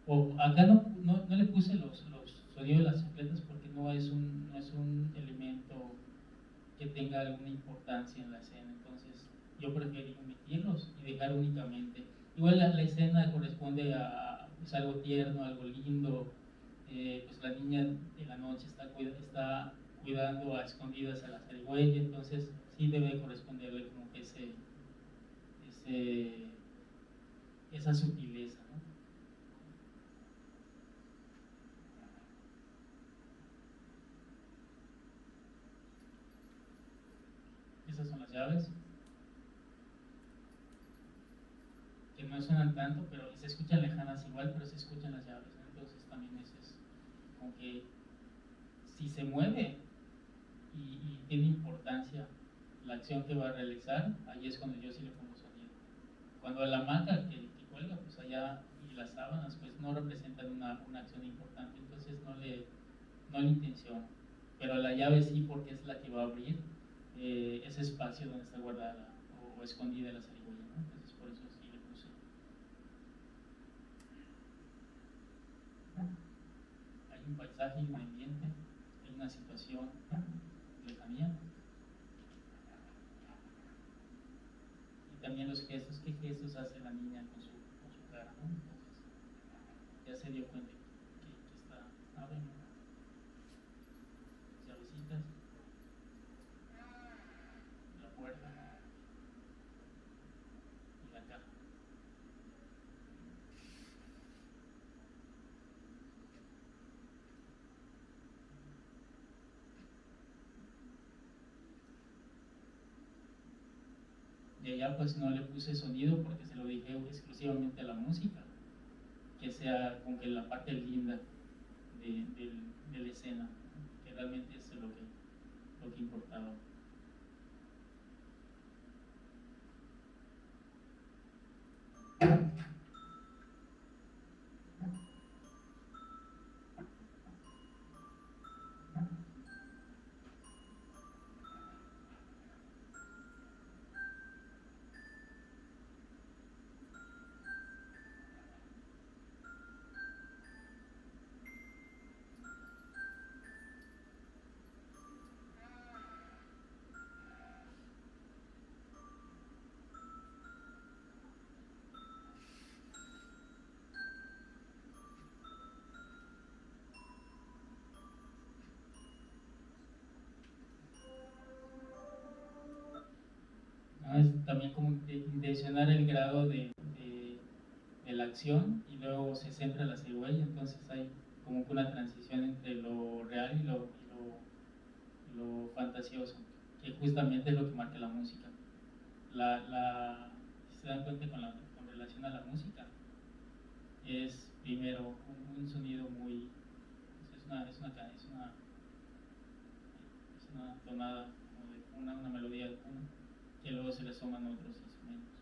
O acá no le puse los sonidos de las chancletas porque no es un elemento que tenga alguna importancia en la escena. Entonces yo preferí omitirlos y dejar únicamente. Igual la escena corresponde a pues, algo tierno, algo lindo. Pues la niña de la noche está cuidando a escondidas a la zarigüeya, entonces sí debe corresponderle como que esa sutileza, ¿no? Esas son las llaves, que no suenan tanto, pero se escuchan lejanas igual, pero se escuchan las llaves, ¿no? Entonces también eso es como que si se mueve y tiene importancia la acción que va a realizar, ahí es cuando yo sí le pongo sonido. Cuando la hamaca que cuelga, pues allá, y las sábanas, pues no representan una acción importante, entonces no le intenciono. Pero la llave sí, porque es la que va a abrir ese espacio donde está guardada o escondida la zarigüeya, ¿no? Entonces por eso sí le puse. Hay un paisaje, un ambiente, hay una situación, lejanía. Y también los gestos, qué gestos hace la niña con su cara, ¿no? Entonces ya se dio cuenta que está abriendo llavecitas, la puerta y la caja. Y allá pues no le puse sonido porque se lo dije exclusivamente a la música, que sea como que la parte linda de la escena, que realmente es lo que importaba. Es también como intencionar el grado de la acción y luego se centra la cigüeña, entonces hay como que una transición entre lo real y lo fantasioso, que justamente es lo que marca la música. Si se dan cuenta con relación a la música, es primero un sonido muy, es una tonada, como de una melodía de cuna, que luego se le suman otros instrumentos.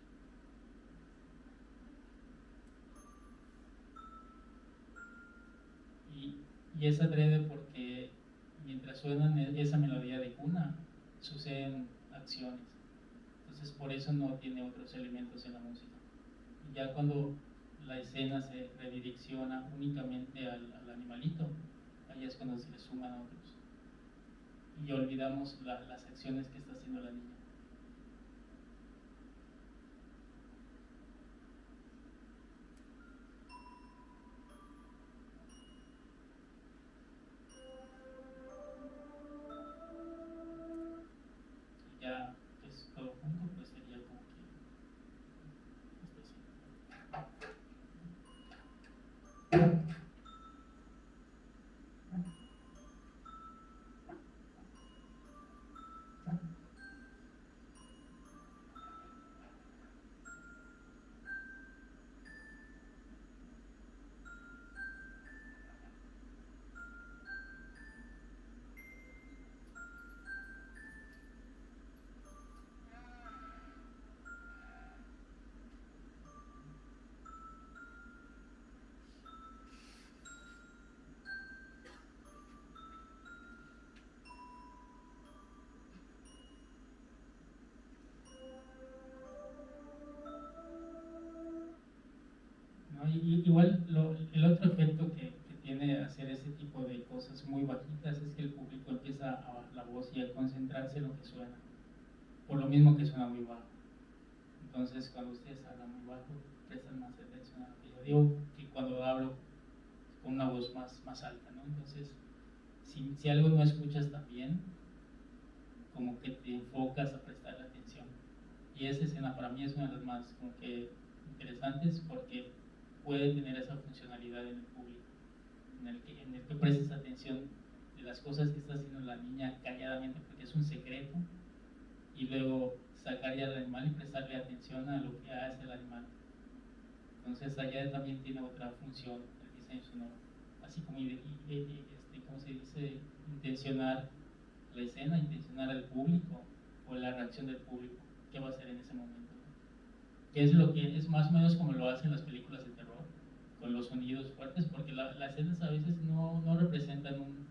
Y es adrede porque mientras suenan esa melodía de cuna, suceden acciones. Entonces por eso no tiene otros elementos en la música. Y ya cuando la escena se redirecciona únicamente al animalito, ahí es cuando se le suman otros. Y olvidamos las acciones que está haciendo la niña. igual el otro efecto que tiene hacer ese tipo de cosas muy bajitas es que el público empieza a bajar la voz y a concentrarse en lo que suena, por lo mismo que suena muy bajo. Entonces, cuando ustedes hablan muy bajo, prestan más atención a lo que yo digo que cuando hablo con una voz más alta, ¿no? Entonces, si algo no escuchas tan bien, como que te enfocas a prestar atención. Y esa escena para mí es una de las más como que interesantes porque puede tener esa funcionalidad en el público, en el que prestes atención de las cosas que está haciendo la niña calladamente porque es un secreto, y luego sacar ya al animal y prestarle atención a lo que hace el animal. Entonces allá también tiene otra función el diseño sonoro, así como ¿cómo se dice? Intencionar la escena, intencionar al público o la reacción del público, qué va a hacer en ese momento, ¿no? Que es lo que es más o menos como lo hacen las películas de terror, con los sonidos fuertes, porque las escenas a veces no representan un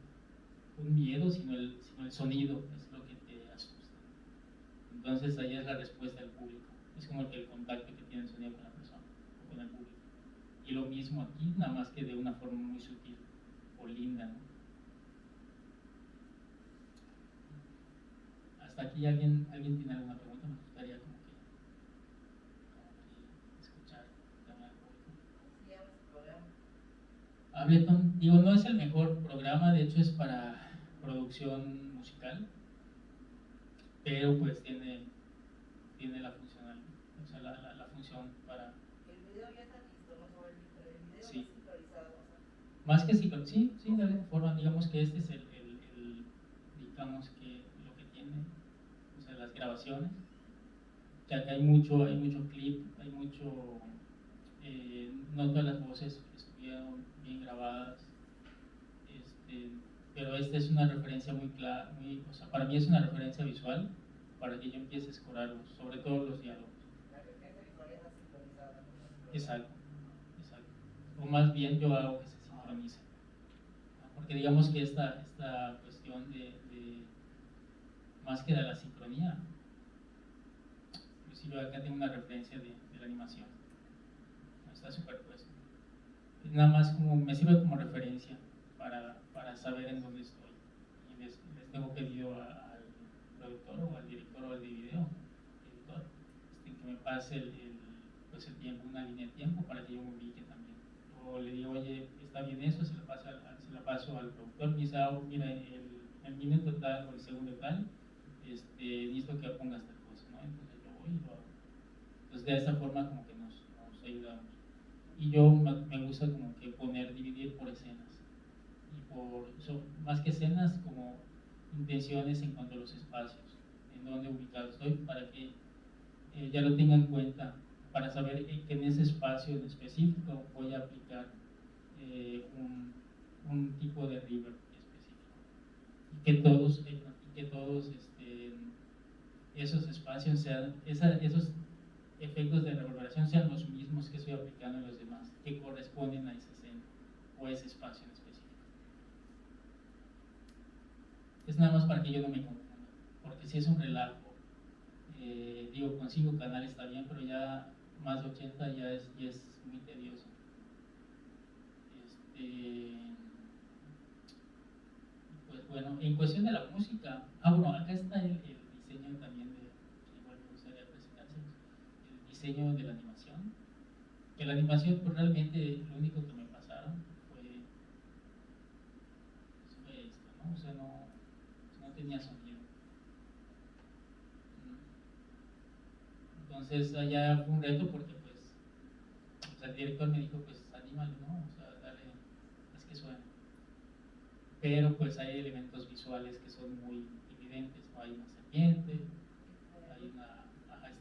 miedo, sino el sonido es lo que te asusta. Entonces ahí es la respuesta del público, es como el contacto que tiene el sonido con la persona o con el público. Y lo mismo aquí, nada más que de una forma muy sutil o linda, ¿no? Hasta aquí alguien tiene alguna pregunta, me gustaría como que escuchar también al público. ¿Cómo se llama ese programa? Ableton, digo, no es el mejor programa, de hecho es para producción musical, pero pues tiene la funcionalidad, o sea, la función para... El video ya está listo, no se va a olvidar, pero el video Sí. no sincronizado, o sea. Más que sí, de alguna forma, digamos que este es digamos que lo que tiene, o sea, las grabaciones, que acá hay mucho clip, hay mucho, no todas las voces estuvieron bien grabadas, pero esta es una referencia muy clara, o sea, para mí es una referencia visual para que yo empiece a escorarlos, sobre todo los diálogos. La referencia visual ya está sincronizada, no está sincronizada. Exacto. O más bien yo hago que se sincronice, ¿no? Porque digamos que esta cuestión de más que de la sincronía, inclusive acá tengo una referencia de la animación, ¿no? Está superpuesto. Es nada más como, me sirve como referencia para saber en dónde estoy. Y les tengo pedido al productor o al director o al de video, editor, que me pase pues el tiempo, una línea de tiempo para que yo me ubique también. O le digo, oye, está bien eso, se la paso al productor, me dice, mira, el minuto tal o el segundo tal, necesito que pongas tal cosa, ¿no? Entonces yo voy y lo hago. Entonces de esa forma como que nos ayudamos. Y yo me gusta como que dividir por escenas. Y más que escenas, como intenciones en cuanto a los espacios, en dónde ubicado estoy, para que ya lo tenga en cuenta, para saber que en ese espacio en específico voy a aplicar un tipo de reverb específico. Y que todos esos espacios sean, esos efectos de reverberación sean los mismos que estoy aplicando en los demás, que corresponden a esa escena o ese espacio en específico. Es nada más para que yo no me confunda, porque si es un relajo, digo, con 5 canales está bien, pero ya más de 80 ya es muy tedioso. Pues bueno, en cuestión de la música, bueno, acá está el diseño también igual me gustaría presentarse, el diseño de la animación. Que la animación, pues realmente lo único que me pasaron fue esto, ¿no? O sea, no tenía sonido. Entonces allá fue un reto porque pues el director me dijo, pues anímalo, ¿no? O sea, dale, haz que suene. Pero pues hay elementos visuales que son muy evidentes, ¿no? Hay una serpiente, está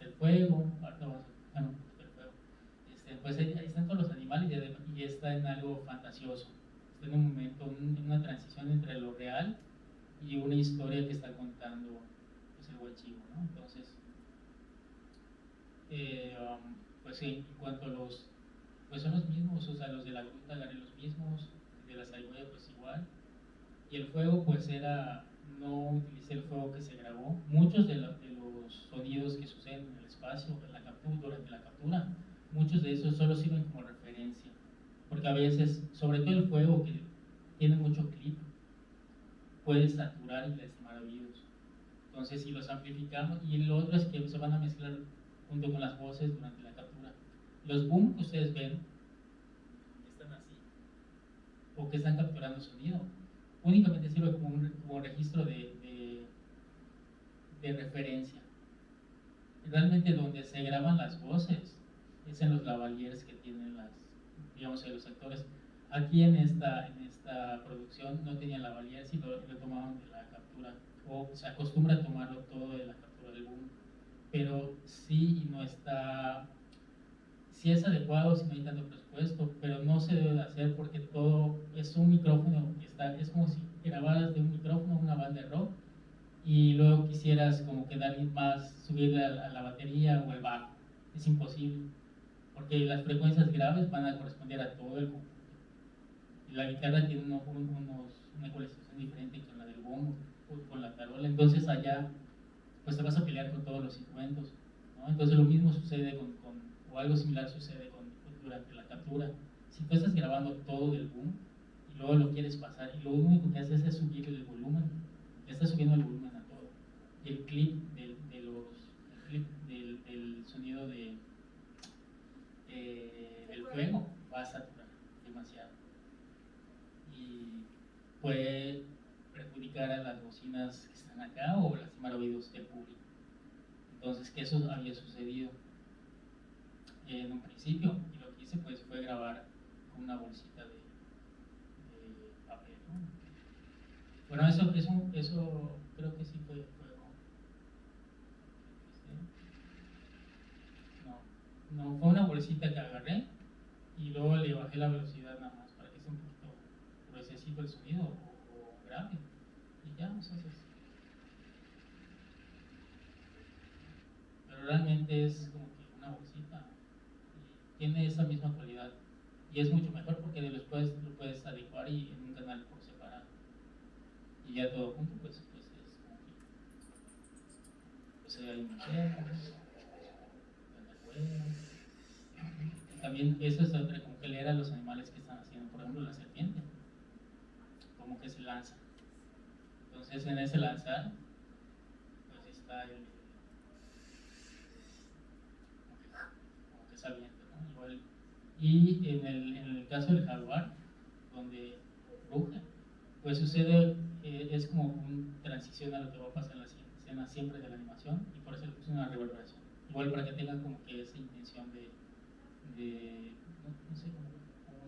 el fuego, ahorita vamos a un poquito el fuego. Pues ahí están todos los animales y está en algo fantasioso. Está en un momento, en una transición entre lo real y una historia que está contando pues, el huachivo, ¿no? Entonces, pues sí, en cuanto a pues son los mismos, o sea, los de la gruta agarré los mismos, de la zarigüeya pues igual, y el fuego pues no utilicé el fuego que se grabó, muchos de los sonidos que suceden en el espacio, durante la captura, muchos de esos solo sirven como referencia, porque a veces, sobre todo el fuego que tiene mucho clip, puede saturar y lastimar oídos. Entonces, si los amplificamos, y lo otro es que se van a mezclar junto con las voces durante la captura. Los boom que ustedes ven están así, o que están capturando sonido. Únicamente sirve como un registro de referencia. Realmente donde se graban las voces es en los lavaliers que tienen digamos, los actores. Aquí en esta producción no tenían lavaliers y lo tomaban de la captura, o se acostumbra a tomarlo todo de la captura del boom, pero sí no está, sí es adecuado, si no hay tanto presupuesto, pero no se debe de hacer porque todo es un micrófono que es como si grabaras de un micrófono una banda de rock y luego quisieras como que darle más, subirle a la batería o el bajo. Es imposible, porque las frecuencias graves van a corresponder a todo el conjunto. Y la guitarra tiene una ecualización diferente con la del bombo o con la tarola, entonces allá pues te vas a pelear con todos los instrumentos, ¿no? Entonces lo mismo sucede o algo similar sucede durante la captura. Si tú estás grabando todo del boom y luego lo quieres pasar y lo único que haces es subir el volumen, le estás subiendo el volumen a todo. Y el clip del sonido del fuego va a saturar demasiado y puede perjudicar a las bocinas que están acá o lastimar oídos del público. Entonces, que eso había sucedido en un principio, y lo que hice pues fue grabar con una bolsita de papel, ¿no? Bueno, eso creo que sí fue no, fue una bolsita que agarré y luego le bajé la velocidad nada más para que sea un poquito gruesecito el sonido o grave, y ya, o sea, pero realmente es como que una bolsita y tiene esa misma cualidad y es mucho mejor porque después lo puedes adecuar y en un canal por separado y ya todo junto pues es como que pues hay museos, también eso es otra, como que leer a los animales que están haciendo, por ejemplo la serpiente, como que se lanza. Entonces en ese lanzar, pues está como que se avienta, ¿no? Igual, y en el caso del jaguar, donde ruge, pues sucede, es como una transición a lo que va a pasar en la siguiente escena siempre de la animación, y por eso le puse una reverberación. Igual para que tengan como que esa intención de no sé, como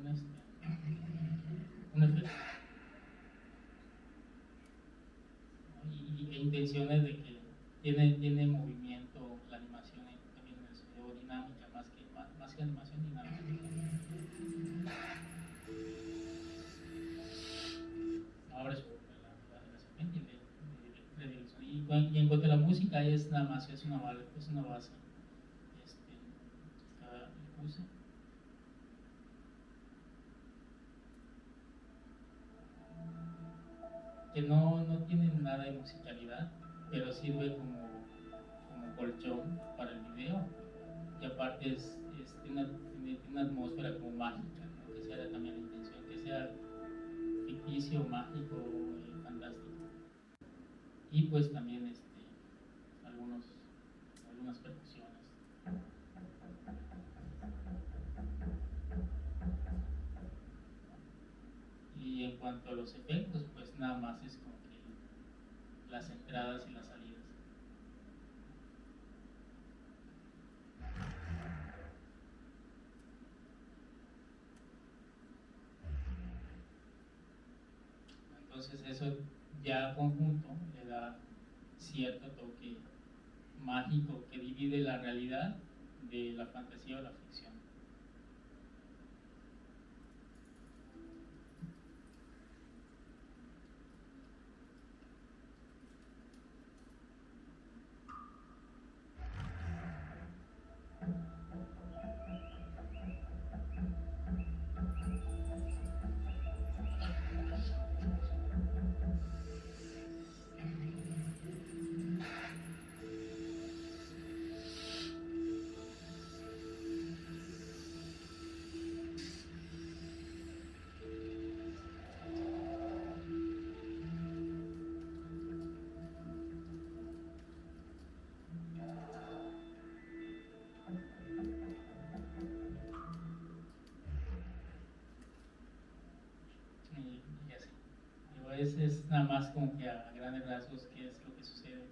un efecto. Y intenciones de que tiene movimiento la animación también en el sonido, dinámica, más que animación, dinámica. Ahora es la serpiente y en cuanto a la música es nada más, es una base. Puse que no tiene nada de musicalidad, pero sirve como colchón para el video, y aparte tiene una atmósfera como mágica, ¿no? Que sea también la intención, que sea ficticio, mágico, fantástico, y pues también algunas percusiones. Y en cuanto a los efectos, pues nada más es como que las entradas y las salidas. Entonces eso ya conjunto le da cierto toque mágico que divide la realidad de la fantasía o la ficción. nada más como que a grandes rasgos qué es lo que sucede.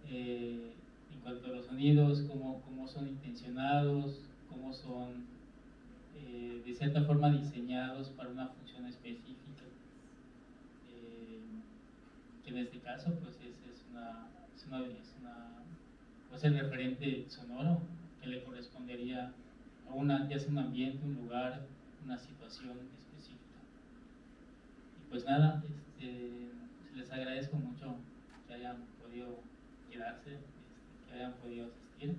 En cuanto a los sonidos, cómo son intencionados, cómo son de cierta forma diseñados para una función específica. Que en este caso pues pues el referente sonoro que le correspondería a ya sea un ambiente, un lugar, una situación específica. Y pues nada, les agradezco mucho que hayan podido quedarse, que hayan podido asistir,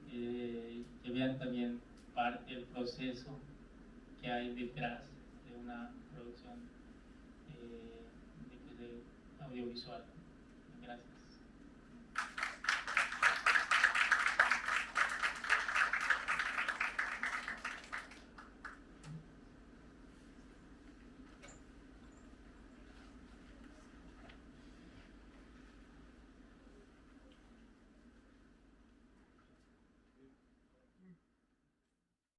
que vean también parte del proceso que hay detrás de una producción de audiovisual. Gracias.